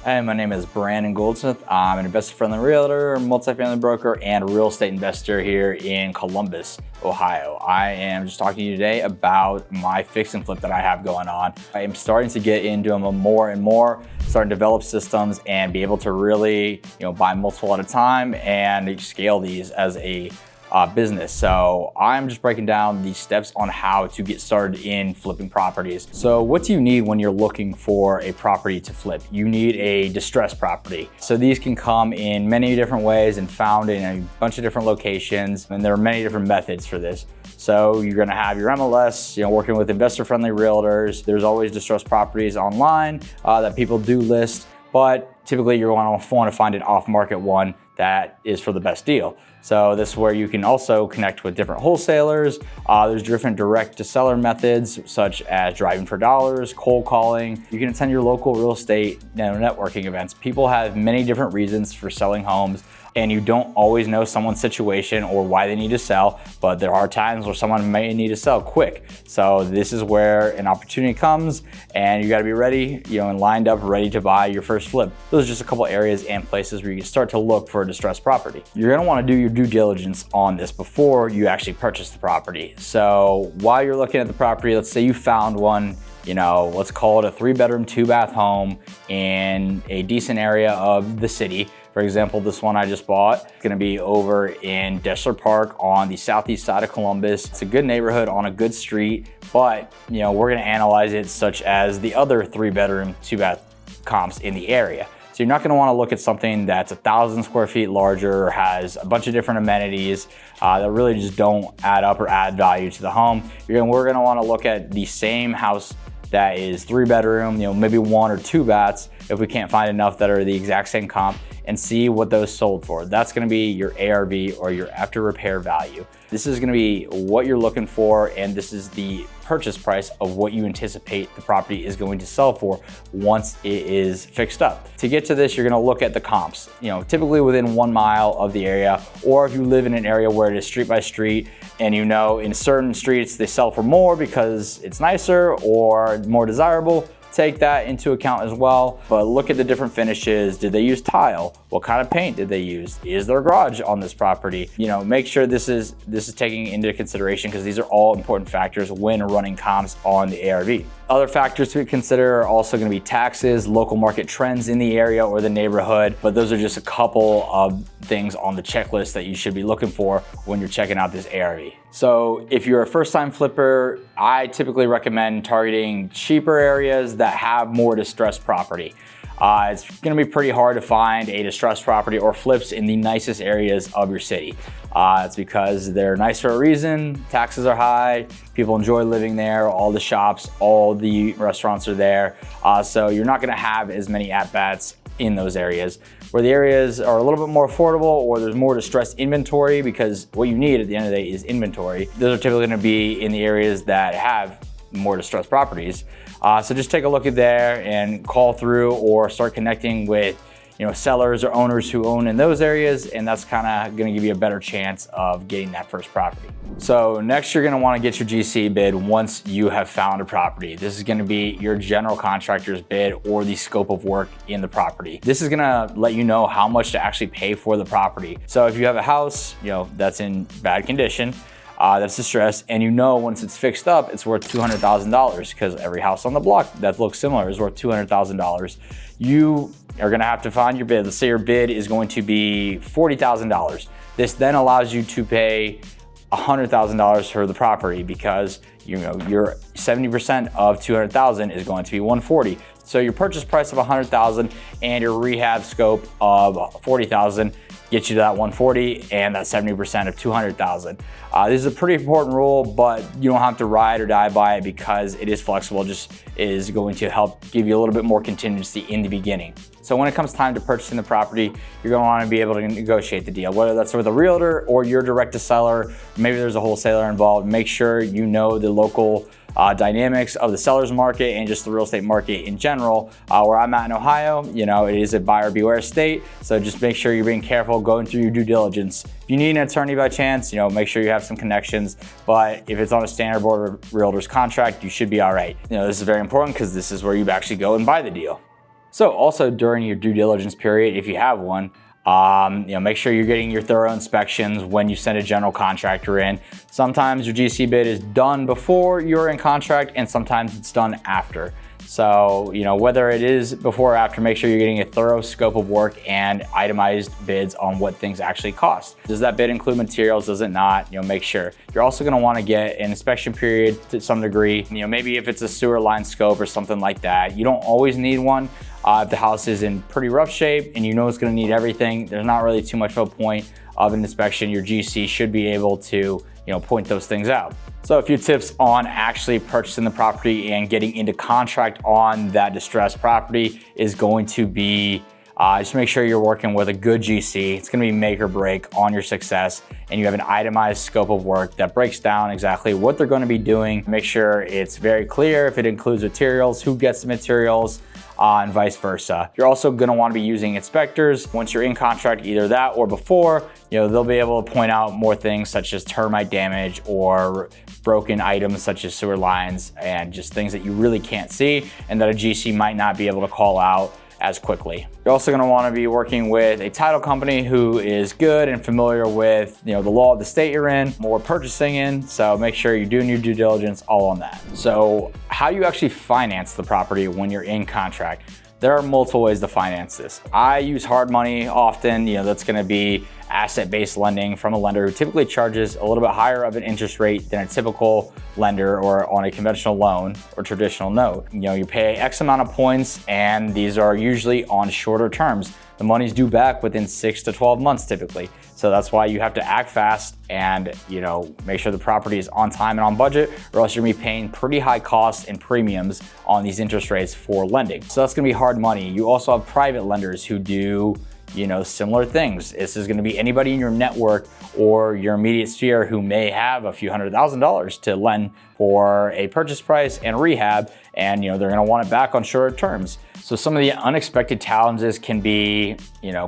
Hey, my name is Brandon Goldsmith. I'm an investor-friendly realtor, multifamily broker, and real estate investor here in Columbus, Ohio. I am just talking to you today about my fix and flip that I have going on. I am starting to get into them more and more, starting to develop systems and be able to really, buy multiple at a time and scale these as a business. So I'm just breaking down the steps on how to get started in flipping properties. So what do you need when you're looking for a property to flip? You need a distressed property. So these can come in many different ways and found in a bunch of different locations. And there are many different methods for this. So you're gonna have your MLS, working with investor-friendly realtors. There's always distressed properties online that people do list, but typically you're gonna wanna find an off-market one that is for the best deal. So this is where you can also connect with different wholesalers. There's different direct to seller methods, such as driving for dollars, cold calling. You can attend your local real estate networking events. People have many different reasons for selling homes, and you don't always know someone's situation or why they need to sell, but there are times where someone may need to sell quick. So this is where an opportunity comes, and you gotta be ready, and lined up, ready to buy your first flip. Those are just a couple areas and places where you can start to look for a distressed property. You're gonna wanna do your due diligence on this before you actually purchase the property. So while you're looking at the property, let's say you found one, let's call it a 3-bedroom, 2-bath home in a decent area of the city. For example, this one I just bought, it's gonna be over in Deshler Park on the southeast side of Columbus. It's a good neighborhood on a good street, but we're gonna analyze it such as the other 3-bedroom, 2-bath comps in the area. So you're not gonna wanna look at something that's 1,000 square feet larger, has a bunch of different amenities that really just don't add up or add value to the home. We're gonna wanna look at the same house that is 3-bedroom, maybe 1 or 2 baths, if we can't find enough that are the exact same comp, and see what those sold for. That's gonna be your ARV, or your after repair value. This is gonna be what you're looking for, and this is the purchase price of what you anticipate the property is going to sell for once it is fixed up. To get to this, you're gonna look at the comps, typically within 1 mile of the area, or if you live in an area where it is street by street, and in certain streets they sell for more because it's nicer or more desirable, take that into account as well. But look at the different finishes. Did they use tile? What kind of paint did they use? Is there a garage on this property? Make sure this is taking into consideration, because these are all important factors when running comps on the ARV. Other factors to consider are also going to be taxes, local market trends in the area or the neighborhood, but those are just a couple of things on the checklist that you should be looking for when you're checking out this ARV. So if you're a first-time flipper, I typically recommend targeting cheaper areas that have more distressed property. It's gonna be pretty hard to find a distressed property or flips in the nicest areas of your city. It's because they're nice for a reason, taxes are high, people enjoy living there, all the shops, all the restaurants are there. So you're not gonna have as many at-bats in those areas. Where the areas are a little bit more affordable, or there's more distressed inventory, because what you need at the end of the day is inventory. Those are typically gonna be in the areas that have more distressed properties. So just take a look at there and call through, or start connecting with sellers or owners who own in those areas, and that's kind of going to give you a better chance of getting that first property. So next, you're going to want to get your GC bid once you have found a property. This is going to be your general contractor's bid, or the scope of work in the property. This is going to let you know how much to actually pay for the property. So if you have a house that's in bad condition, that's distressed, and once it's fixed up, it's worth $200,000, because every house on the block that looks similar is worth $200,000. You are gonna have to find your bid. Let's say your bid is going to be $40,000. This then allows you to pay $100,000 for the property, because your 70% of 200,000 is going to be 140. So your purchase price of 100,000 and your rehab scope of 40,000 get you to that 140, and that 70% of 200,000. This is a pretty important rule, but you don't have to ride or die by it, because it is flexible. Just is going to help give you a little bit more contingency in the beginning. So when it comes time to purchasing the property, you're going to want to be able to negotiate the deal, whether that's with a realtor or you're direct to seller. Maybe there's a wholesaler involved. Make sure you know the local dynamics of the seller's market and just the real estate market in general. Where I'm at in Ohio, it is a buyer beware state. So just make sure you're being careful, going through your due diligence. If you need an attorney by chance, make sure you have some connections. But if it's on a standard board of realtors contract, you should be all right. This is very important, because this is where you actually go and buy the deal. So also during your due diligence period, if you have one, make sure you're getting your thorough inspections when you send a general contractor in. Sometimes your GC bid is done before you're in contract, and sometimes it's done after. So, whether it is before or after, make sure you're getting a thorough scope of work and itemized bids on what things actually cost. Does that bid include materials? Does it not? Make sure. You're also going to want to get an inspection period to some degree. Maybe if it's a sewer line scope or something like that. You don't always need one. If the house is in pretty rough shape and it's going to need everything, there's not really too much of a point of an inspection. Your GC should be able to, point those things out. So a few tips on actually purchasing the property and getting into contract on that distressed property is going to be just make sure you're working with a good GC. It's going to be make or break on your success, and you have an itemized scope of work that breaks down exactly what they're going to be doing. Make sure it's very clear if it includes materials, who gets the materials, and vice versa. You're also going to want to be using inspectors once you're in contract, either that or before. They'll be able to point out more things such as termite damage or broken items such as sewer lines, and just things that you really can't see and that a GC might not be able to call out as quickly. You're also going to want to be working with a title company who is good and familiar with the law of the state you're in, or purchasing in. So make sure you're doing your due diligence all on that. So how do you actually finance the property when you're in contract? There are multiple ways to finance this. I use hard money often. That's going to be asset-based lending from a lender who typically charges a little bit higher of an interest rate than a typical lender or on a conventional loan or traditional note. You pay X amount of points, and these are usually on shorter terms. The money's due back within 6 to 12 months typically. So that's why you have to act fast and make sure the property is on time and on budget, or else you're gonna be paying pretty high costs and premiums on these interest rates for lending. So that's gonna be hard money. You also have private lenders who do similar things. This is going to be anybody in your network or your immediate sphere who may have a few $100,000 to lend for a purchase price and rehab, and they're going to want it back on shorter terms. So some of the unexpected challenges can be,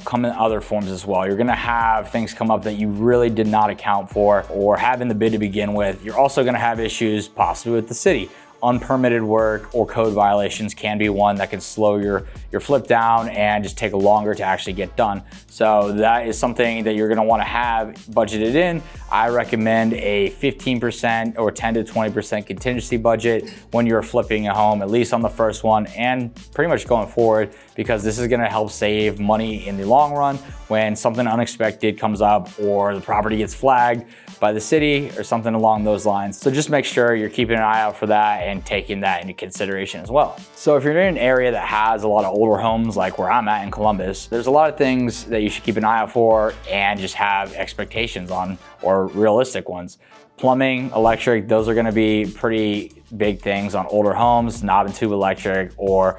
come in other forms as well. You're going to have things come up that you really did not account for or have in the bid to begin with. You're also going to have issues possibly with the city. Unpermitted work or code violations can be one that can slow your flip down and just take longer to actually get done. So that is something that you're going to want to have budgeted in. I recommend a 15% or 10 to 20% contingency budget when you're flipping a home, at least on the first one and pretty much going forward, because this is going to help save money in the long run when something unexpected comes up or the property gets flagged by the city or something along those lines. So just make sure you're keeping an eye out for that and taking that into consideration as well. So if you're in an area that has a lot of older homes like where I'm at in Columbus, there's a lot of things that you should keep an eye out for and just have expectations on, or realistic ones. Plumbing, electric, those are going to be pretty big things on older homes, knob and tube electric, or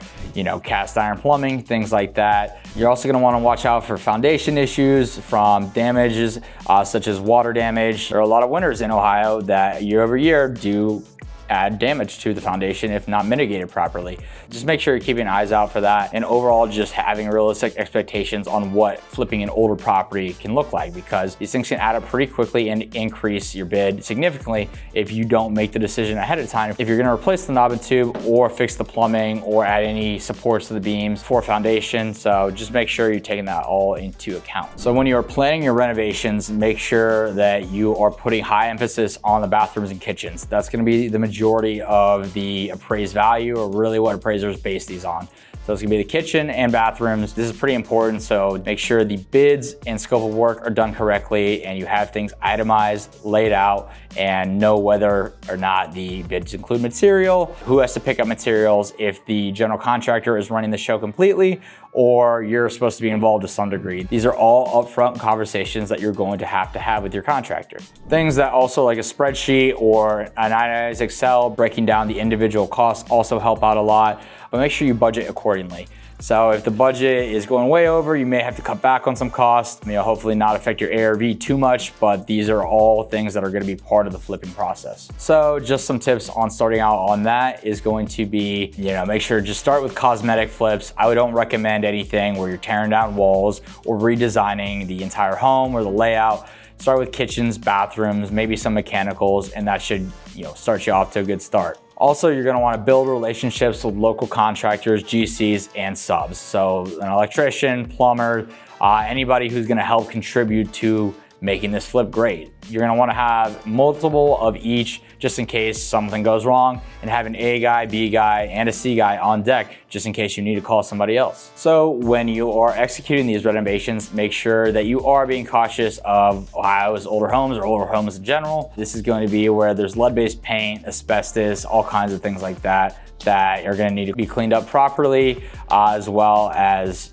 cast iron plumbing, things like that. You're also going to want to watch out for foundation issues from damages such as water damage. There are a lot of winters in Ohio that year over year do add damage to the foundation if not mitigated properly. Just make sure you're keeping eyes out for that, and overall just having realistic expectations on what flipping an older property can look like, because these things can add up pretty quickly and increase your bid significantly if you don't make the decision ahead of time. If you're going to replace the knob and tube or fix the plumbing or add any supports to the beams for foundation, so just make sure you're taking that all into account. So when you are planning your renovations, make sure that you are putting high emphasis on the bathrooms and kitchens. That's going to be the majority of the appraised value, or really what appraisers base these on. So it's gonna be the kitchen and bathrooms. This is pretty important, so make sure the bids and scope of work are done correctly and you have things itemized, laid out, and know whether or not the bids include material, who has to pick up materials, if the general contractor is running the show completely, or you're supposed to be involved to some degree. These are all upfront conversations that you're going to have with your contractor. Things that also, like a spreadsheet or an itemized Excel breaking down the individual costs, also help out a lot, but make sure you budget accordingly. So if the budget is going way over, you may have to cut back on some costs, hopefully not affect your ARV too much, but these are all things that are going to be part of the flipping process. So just some tips on starting out on that is going to be, make sure just start with cosmetic flips. I don't recommend anything where you're tearing down walls or redesigning the entire home or the layout. Start with kitchens, bathrooms, maybe some mechanicals, and that should, start you off to a good start. Also, you're gonna wanna build relationships with local contractors, GCs, and subs. So an electrician, plumber, anybody who's gonna help contribute to making this flip great. You're gonna wanna have multiple of each just in case something goes wrong, and have an A guy, B guy, and a C guy on deck just in case you need to call somebody else. So when you are executing these renovations, make sure that you are being cautious of Ohio's older homes or older homes in general. This is going to be where there's lead-based paint, asbestos, all kinds of things like that are gonna need to be cleaned up properly, as well as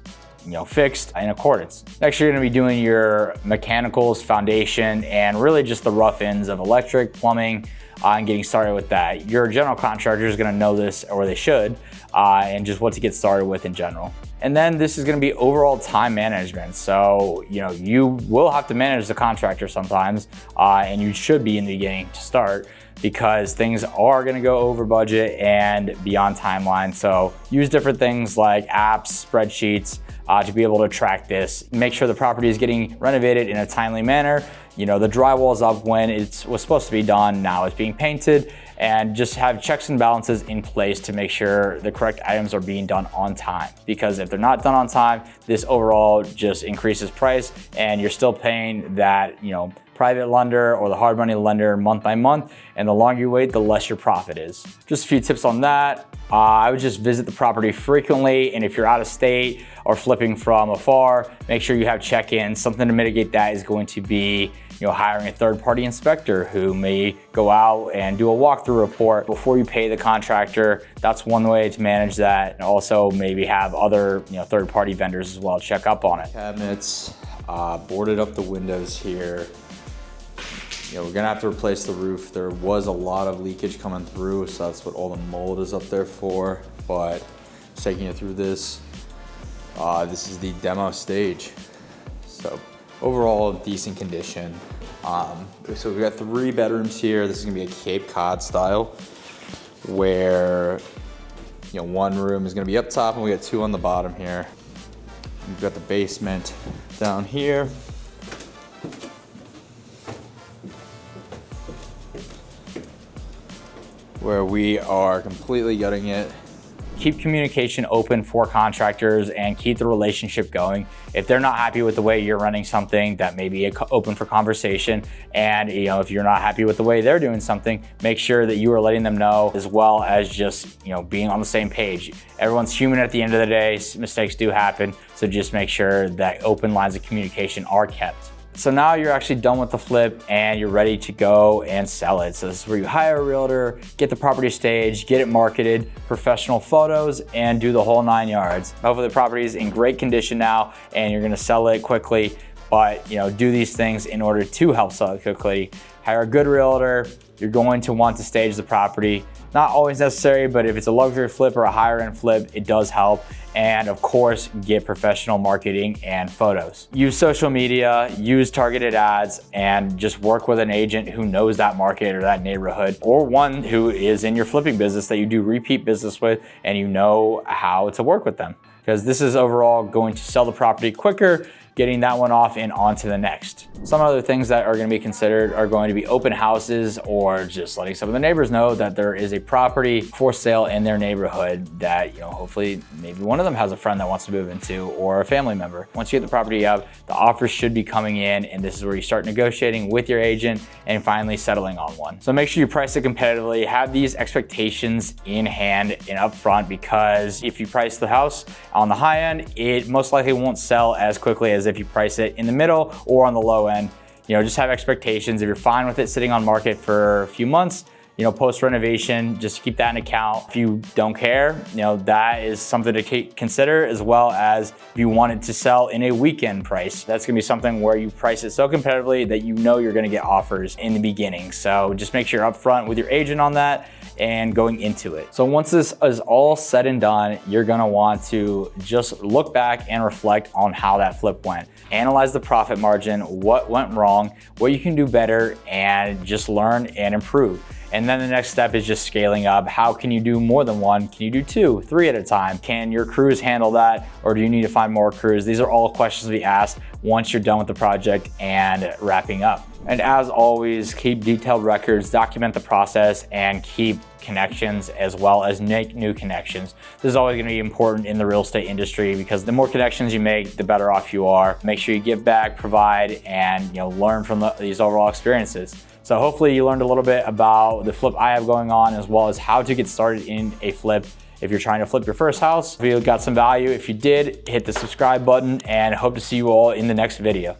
fixed in accordance. Next, you're gonna be doing your mechanicals, foundation, and really just the rough ends of electric, plumbing, and getting started with that. Your general contractor is gonna know this, or they should, and just what to get started with in general. And then this is gonna be overall time management. So, you will have to manage the contractor sometimes, and you should be in the beginning to start, because things are gonna go over budget and beyond timeline. So use different things like apps, spreadsheets, to be able to track this. Make sure the property is getting renovated in a timely manner. The drywall is up when it was supposed to be done, now it's being painted, and just have checks and balances in place to make sure the correct items are being done on time. Because if they're not done on time, this overall just increases price, and you're still paying that, private lender or the hard money lender month by month, and the longer you wait, the less your profit is. Just a few tips on that. I would just visit the property frequently, and if you're out of state or flipping from afar, make sure you have check-ins. Something to mitigate that is going to be hiring a third-party inspector who may go out and do a walkthrough report before you pay the contractor. That's one way to manage that. And also maybe have other third-party vendors as well check up on it. Cabinets, boarded up the windows here. We're gonna have to replace the roof. There was a lot of leakage coming through, so that's what all the mold is up there for. But just taking you through this, this is the demo stage. So overall, decent condition. So we've got 3 bedrooms here. This is gonna be a Cape Cod style, where one room is gonna be up top, and we got 2 on the bottom here. We've got the basement down here. Where we are completely gutting it. Keep communication open for contractors and keep the relationship going. If they're not happy with the way you're running something, that may be open for conversation. And if you're not happy with the way they're doing something, make sure that you are letting them know, as well as just being on the same page. Everyone's human at the end of the day. Mistakes do happen, so just make sure that open lines of communication are kept. So now you're actually done with the flip and you're ready to go and sell it. So this is where you hire a realtor, get the property staged, get it marketed, professional photos, and do the whole 9 yards. Hopefully the property is in great condition now and you're gonna sell it quickly, but do these things in order to help sell it quickly. Hire a good realtor. You're going to want to stage the property. Not always necessary, but if it's a luxury flip or a higher end flip, it does help. And of course, get professional marketing and photos. Use social media, use targeted ads, and just work with an agent who knows that market or that neighborhood, or one who is in your flipping business that you do repeat business with and you know how to work with them. Because this is overall going to sell the property quicker, getting that one off and on to the next. Some other things that are gonna be considered are going to be open houses, or just letting some of the neighbors know that there is a property for sale in their neighborhood that, hopefully maybe one of them has a friend that wants to move into, or a family member. Once you get the property up, the offers should be coming in, and this is where you start negotiating with your agent and finally settling on one. So make sure you price it competitively, have these expectations in hand and up front, because if you price the house on the high end, it most likely won't sell as quickly as if you price it in the middle or on the low end. Just have expectations. If you're fine with it sitting on market for a few months, post renovation, just keep that in account. If you don't care, that is something to consider, as well as if you want it to sell in a weekend price. That's gonna be something where you price it so competitively that you're gonna get offers in the beginning. So just make sure you're upfront with your agent on that and going into it. So once this is all said and done, you're gonna want to just look back and reflect on how that flip went. Analyze the profit margin, what went wrong, what you can do better, and just learn and improve. And then the next step is just scaling up. How can you do more than one? Can you do 2, 3 at a time? Can your crews handle that, or do you need to find more crews? These are all questions we ask once you're done with the project and wrapping up. And as always, keep detailed records, document the process, and keep connections as well as make new connections. This is always going to be important in the real estate industry because the more connections you make, the better off you are. Make sure you give back, provide, and learn from these overall experiences. So hopefully you learned a little bit about the flip I have going on, as well as how to get started in a flip if you're trying to flip your first house. If you got some value, if you did, hit the subscribe button, and hope to see you all in the next video.